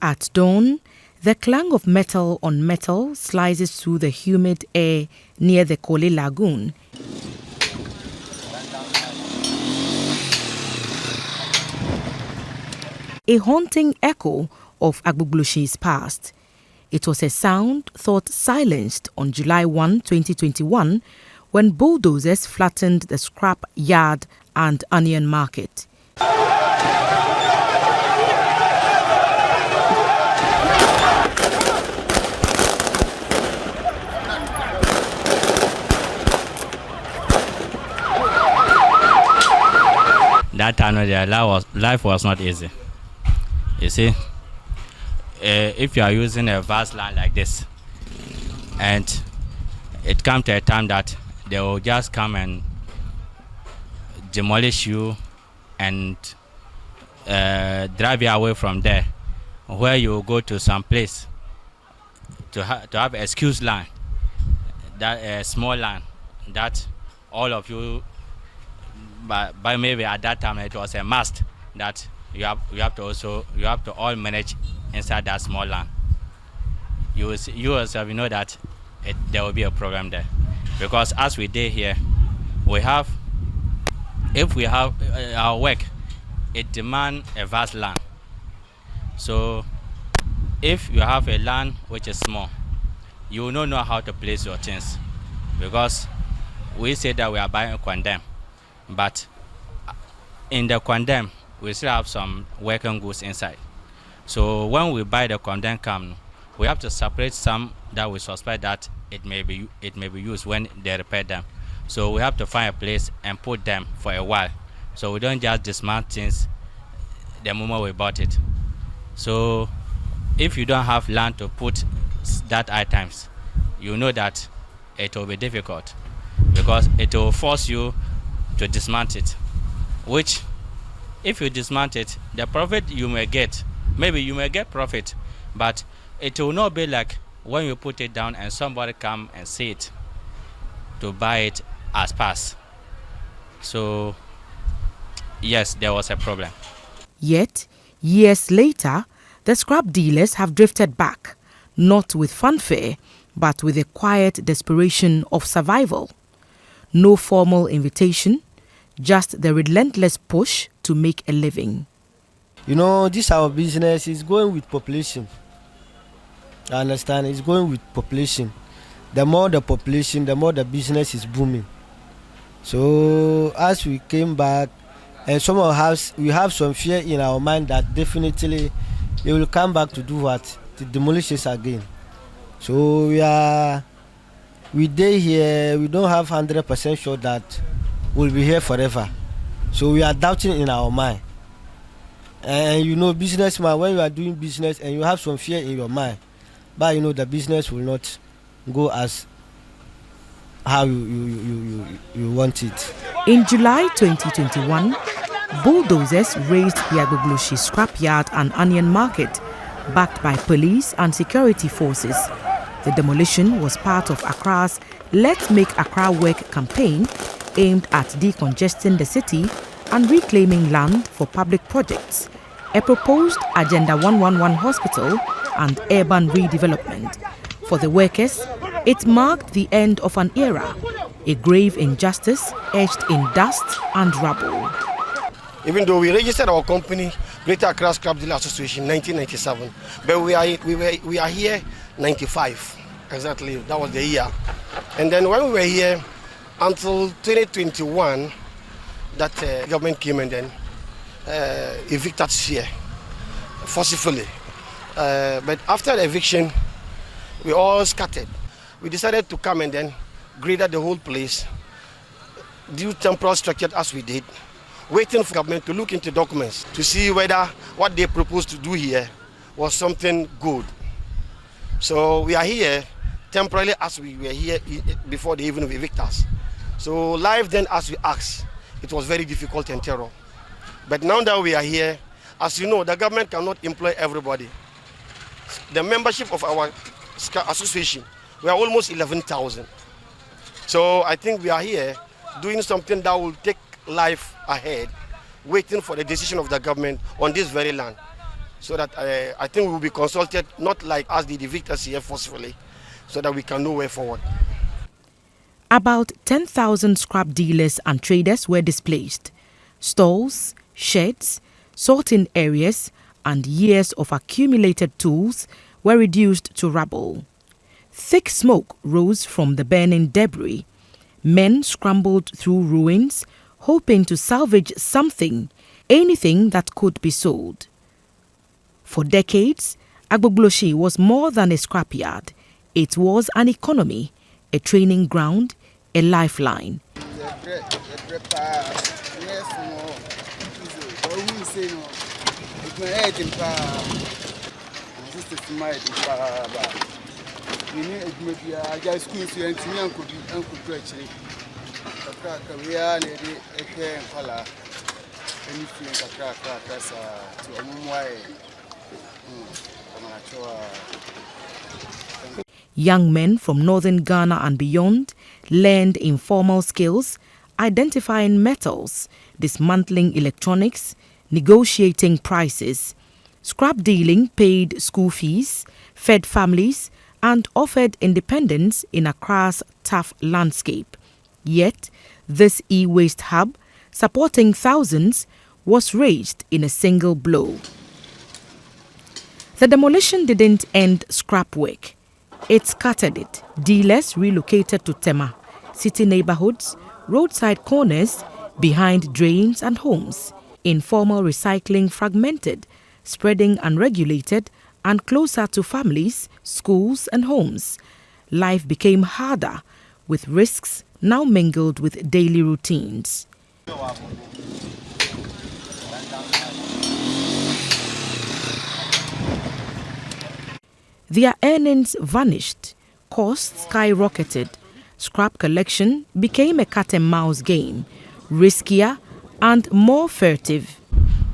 At dawn, the clang of metal on metal slices through the humid air near the Korle Lagoon. A haunting echo of Agbogbloshie's past. It was a sound thought silenced on July 1, 2021, when bulldozers flattened the scrap yard and onion market. That time life was not easy. You see, if you are using a vast land like this, and it comes to a time that they will just come and demolish you and drive you away from there, where you go to some place to have excuse land, that small land that all of you, by maybe at that time it was a must that you have to all manage inside that small land. You yourself, you know that there will be a problem there, because as we did here, if we have our work, it demands a vast land. So if you have a land which is small, you will not know how to place your things, because we say that we are buying condemn, but in the condemn we still have some working goods inside. So when we buy the condemn come, we have to separate some that we suspect that it may be used when they repair them. So we have to find a place and put them for a while. So we don't just dismantle things the moment we bought it. So if you don't have land to put that items, you know that it will be difficult, because it will force you to dismantle it, which if you dismantle it, the profit you may get, maybe you may get profit, but it will not be like when you put it down and somebody come and see it to buy it as pass. So yes, there was a problem. Yet, years later, the scrap dealers have drifted back, not with fanfare, but with a quiet desperation of survival. No formal invitation, just the relentless push to make a living. You know, this our business is going with population. I understand, it's going with population. The more the population, the more the business is booming. So as we came back, and some of us, we have some fear in our mind that definitely they will come back to do what? To demolish us again. So we day here, we don't have 100% sure that we'll be here forever. So we are doubting in our mind. And you know, businessman, when you are doing business and you have some fear in your mind, but you know the business will not go as how you want it. In July 2021, bulldozers razed the Agbogbloshie scrapyard and onion market, backed by police and security forces. The demolition was part of Accra's Let's Make Accra Work campaign, aimed at decongesting the city and reclaiming land for public projects, a proposed Agenda 111 hospital and urban redevelopment. For the workers, it marked the end of an era, a grave injustice etched in dust and rubble. Even though we registered our company, Greater Accra Scrap Dealer Association, in 1997, but we are here 95, exactly, that was the year. And then when we were here until 2021, that government came and then evicted us here forcefully. But after the eviction, we all scattered. We decided to come and then graded the whole place, do temporal structure as we did, waiting for government to look into documents to see whether what they proposed to do here was something good. So we are here temporarily as we were here before they even evict us. So life then, as we asked, it was very difficult and terrible. But now that we are here, as you know, the government cannot employ everybody. The membership of our association, we are almost 11,000. So I think we are here doing something that will take life ahead, waiting for the decision of the government on this very land. so that I think we will be consulted, not like us the victors here forcefully, so that we can know way forward. About 10,000 scrap dealers and traders were displaced. Stalls, sheds, sorting areas, and years of accumulated tools were reduced to rubble. Thick smoke rose from the burning debris. Men scrambled through ruins, hoping to salvage something, anything that could be sold. For decades, Agbogbloshie was more than a scrapyard. It was an economy, a training ground, a lifeline. Young men from northern Ghana and beyond learned informal skills, identifying metals, dismantling electronics, negotiating prices. Scrap dealing paid school fees, fed families, and offered independence in Accra's tough landscape. Yet, this e-waste hub, supporting thousands, was razed in a single blow. The demolition didn't end scrap work. It scattered it. Dealers relocated to Tema, city neighborhoods, roadside corners, behind drains and homes. Informal recycling fragmented, spreading unregulated and closer to families, schools and homes. Life became harder, with risks now mingled with daily routines. Their earnings vanished, costs skyrocketed, scrap collection became a cat-and-mouse game, riskier and more furtive.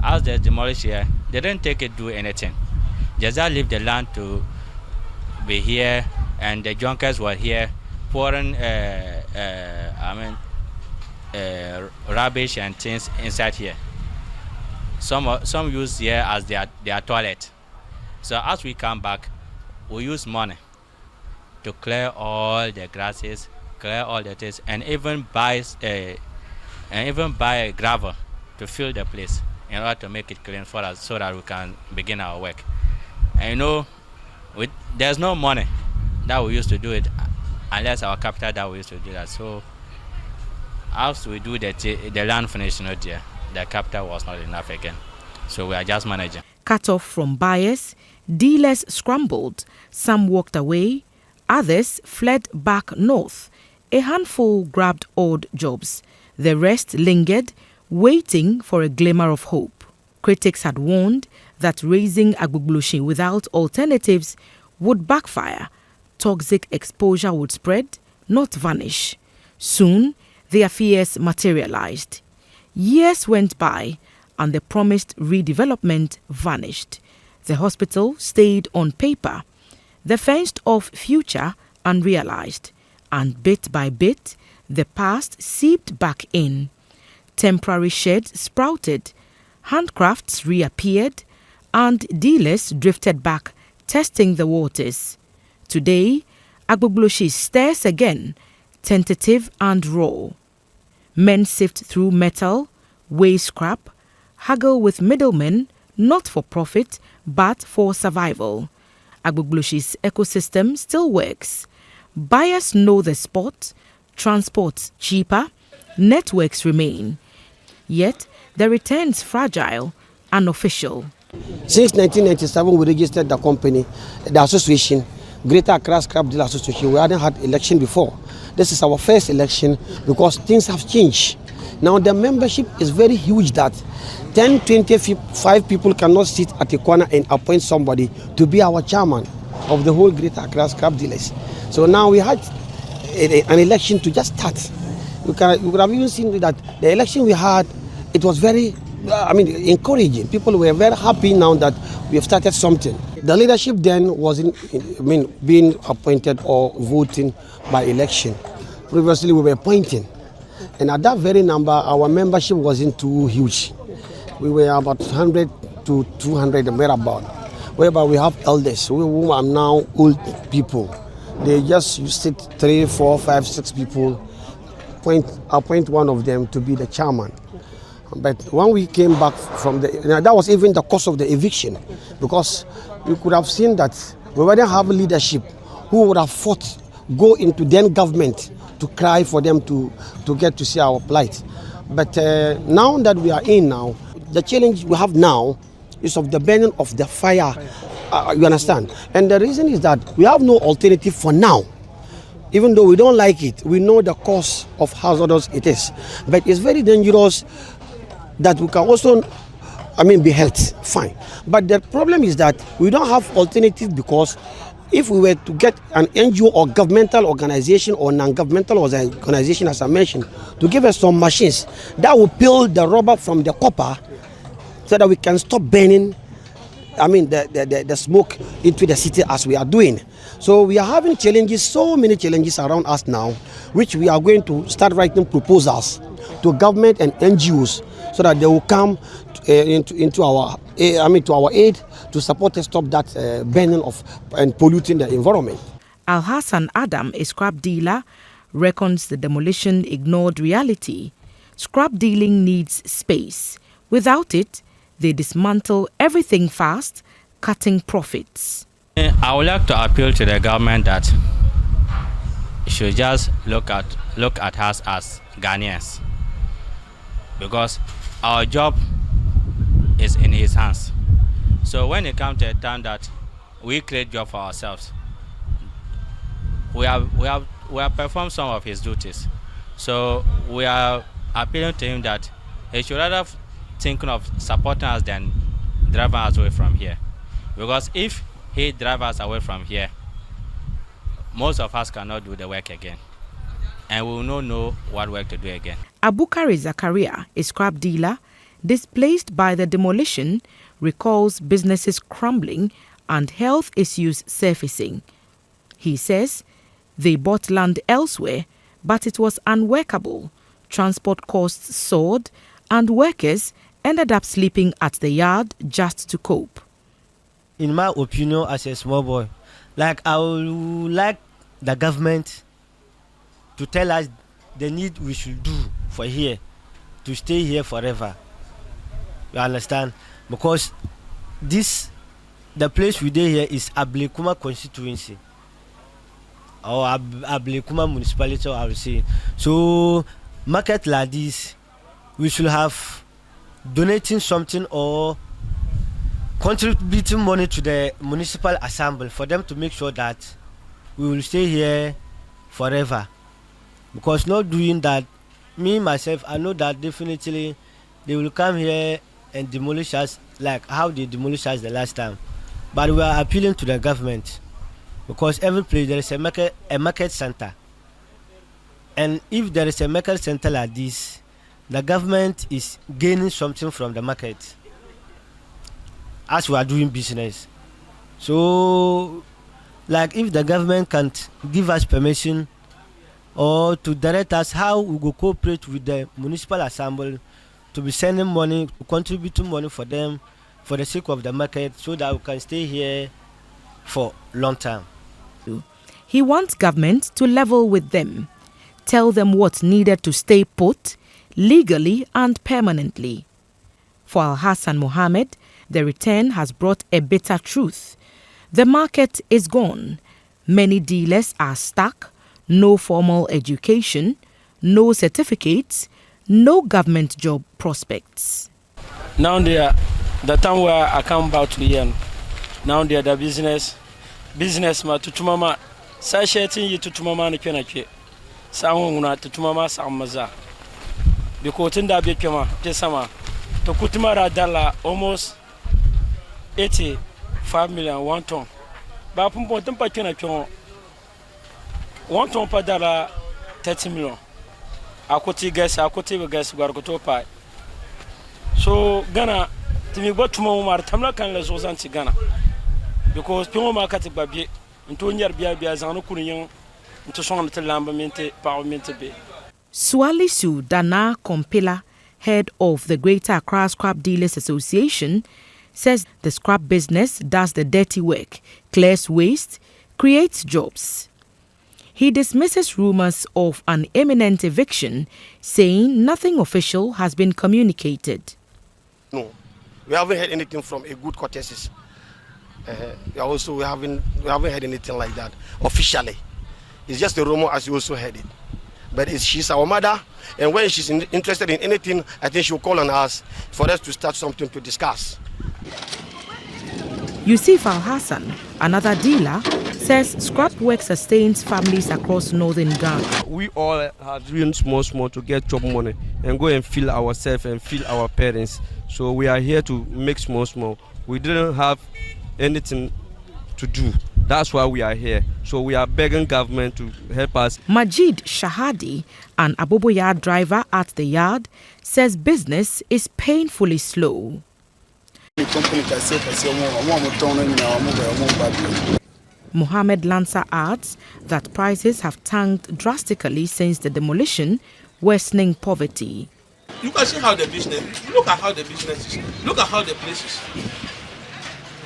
As they demolish here, they didn't take it do anything. Just leave the land to be here, and the junkers were here pouring rubbish and things inside here. Some use here as their toilet. So as we come back, we use money to clear all the grasses, clear all the things, and even buy gravel to fill the place in order to make it clean for us, so that we can begin our work. And you know, there's no money that we used to do it, unless our capital that we used to do that. So as we do the land finish not there, the capital was not enough again. So we are just managing. Cut off from buyers, dealers scrambled. Some walked away, others fled back north. A handful grabbed odd jobs. The rest lingered, waiting for a glimmer of hope. Critics had warned that raising Agbogbloshie without alternatives would backfire. Toxic exposure would spread, not vanish. Soon, their fears materialized. Years went by, and the promised redevelopment vanished. The hospital stayed on paper, the fenced-off future unrealized, and bit by bit, the past seeped back in. Temporary sheds sprouted, handcrafts reappeared, and dealers drifted back, testing the waters. Today, Agbogbloshie stares again, tentative and raw. Men sift through metal, weigh scrap, haggle with middlemen, not for profit, but for survival. Agbogbloshie's ecosystem still works. Buyers know the spot, transport's cheaper, networks remain. Yet, the return's fragile, unofficial. Since 1997, we registered the company, the association, Greater Accra Scrap Dealer Association. We hadn't had election before. This is our first election because things have changed. Now the membership is very huge that 10, 25 people cannot sit at a corner and appoint somebody to be our chairman of the whole Greater Accra Scrap Dealers. So now we had an election to just start. You could have even seen that the election we had, it was very encouraging. People were very happy now that we have started something. The leadership then wasn't being appointed or voting by election. Previously we were appointing. And at that very number, our membership wasn't too huge. We were about 100 to 200 thereabout, whereby we have elders who are now old people. They just sit 3, 4, 5, 6 people, appoint one of them to be the chairman. But when we came back from that was even the cause of the eviction, because you could have seen that we didn't have leadership who would have fought, go into then government to cry for them to get to see our plight. But now that we are in now, the challenge we have now is of the burning of the fire, you understand? And the reason is that we have no alternative for now. Even though we don't like it, we know the cause of hazardous it is. But it's very dangerous that we can also, be hurt, fine. But the problem is that we don't have alternative, because if we were to get an NGO or governmental organization or non-governmental organization, as I mentioned, to give us some machines that will peel the rubber from the copper so that we can stop burning, the smoke into the city as we are doing. So we are having challenges, so many challenges around us now, which we are going to start writing proposals to government and NGOs so that they will come into our aid to support and stop that burning of and polluting the environment. Al-Hassan Adam, a scrap dealer, reckons the demolition ignored reality. Scrap dealing needs space. Without it, they dismantle everything fast, cutting profits. I would like to appeal to the government that it should just look at us as Ghanaians, because our job is in his hands. So when it comes to a time that we create job for ourselves, we have performed some of his duties. So we are appealing to him that he should rather thinking of supporting us than driving us away from here. Because if he drives us away from here, most of us cannot do the work again, and we will not know what work to do again. Abukari Zakaria, a scrap dealer, displaced by the demolition, recalls businesses crumbling and health issues surfacing. He says they bought land elsewhere, but it was unworkable. Transport costs soared, and workers ended up sleeping at the yard just to cope. In my opinion, as a small boy, I would like the government to tell us the need we should do for here to stay here forever. You understand? Because the place we dey here is Ablekuma constituency or Ablekuma municipality, I will say. So market like this, we should have donating something or contributing money to the municipal assembly for them to make sure that we will stay here forever. Because not doing that, me myself, I know that definitely they will come here and demolish us like how they demolished us the last time. But we are appealing to the government, because every place there is a market center, and if there is a market center like this, the government is gaining something from the market as we are doing business. So if the government can't give us permission or to direct us how we go cooperate with the municipal assembly to be sending money, contributing money for them for the sake of the market, so that we can stay here for long time. He wants government to level with them, tell them what's needed to stay put, legally and permanently. For Al-Hassan Mohammed, the return has brought a bitter truth. The market is gone. Many dealers are stuck, no formal education, no certificates, no government job prospects. Now the time where I come back to the end, now the business ma tutumama sa shetin yi tutumama ne kwenake sa hunguna tutumama sa maza because tinda be kwema te sama to kutumara dala almost 85 million 1 ton ba pumpo tempa kwena kwon 1 ton pa dala 30 million akoti gas gwargoto pa so Ghana timi botuma mar tamla kan la zozanti Ghana because pimo makati babie nto nyar bia zanu kunyon nto songa telamba mente parliament be. Swalisu Dana Kompila, head of the Greater Accra Scrap Dealers Association, says the scrap business does the dirty work, clears waste, creates jobs. He dismisses rumours of an imminent eviction, saying nothing official has been communicated. No, we haven't heard anything from a good courtesies. We haven't heard anything like that officially. It's just a rumor, as you also heard it. But she's our mother, and when she's interested in anything, I think she'll call on us for us to start something to discuss. Yusuf Al-Hassan, another dealer, says scrap work sustains families across northern Ghana. We all are doing small to get job money and go and feed ourselves and feed our parents. So we are here to make small. We didn't have anything to do. That's why we are here. So we are begging government to help us. Majid Shahadi, an Abobo yard driver at the yard, says business is painfully slow. Mohammed Lansa adds that prices have tanked drastically since the demolition, worsening poverty. You can see how the business, look at how the business is, look at how the place is.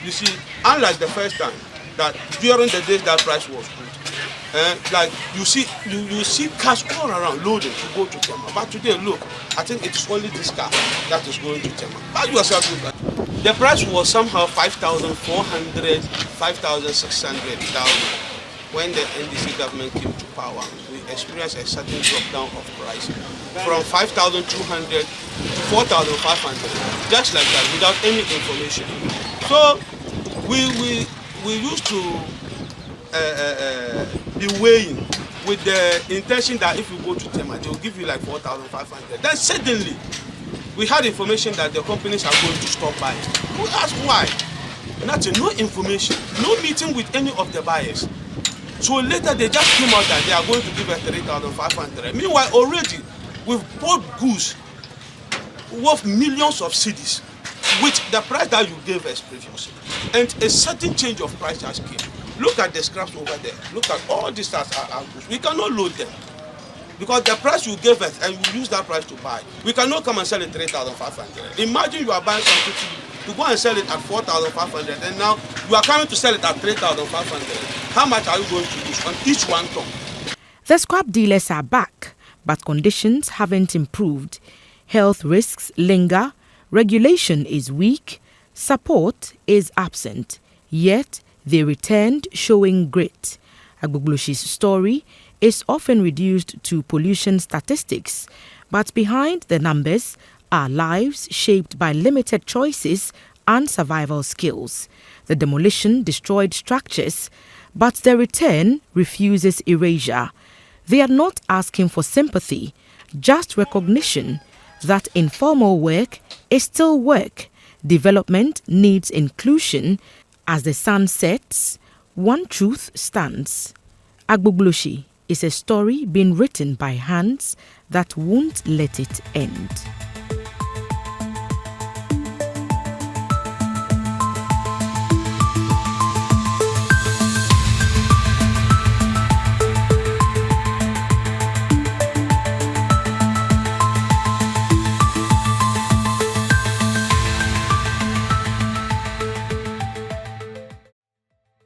You see, unlike the first time, that during the days that price was good, like you see cars all around loaded to go to Tema. But today, look, I think it's only this car that is going to Tema. How you yourself look at it? The price was somehow 5,400, 5,600. When the NDC government came to power, we experienced a certain drop down of price from 5,200 to 4,500, just like that, without any information. So we used to be weighing with the intention that if you go to Tema, they will give you like 4,500. Then suddenly, we had information that the companies are going to stop buying. We asked why. Nothing, no information, no meeting with any of the buyers. So later they just came out that they are going to give us 3,500. Meanwhile, already we've bought goods worth millions of cedis with the price that you gave us previously. And a certain change of price has came. Look at the scraps over there. Look at all these are goods. We cannot load them. Because the price you gave us and we use that price to buy, we cannot come and sell it 3,500. Imagine you are buying something to go and sell it at 4,500 and now you are coming to sell it at 3,500. How much are you going to lose on each one ton? The scrap dealers are back, but conditions haven't improved. Health risks linger, regulation is weak, support is absent. Yet they returned showing grit. Agbogbloshie's story is often reduced to pollution statistics, but behind the numbers are lives shaped by limited choices and survival skills. The demolition destroyed structures, but the return refuses erasure. They are not asking for sympathy, just recognition that informal work is still work. Development needs inclusion. As the sun sets, one truth stands. Agbogbloshie is a story being written by hands that won't let it end.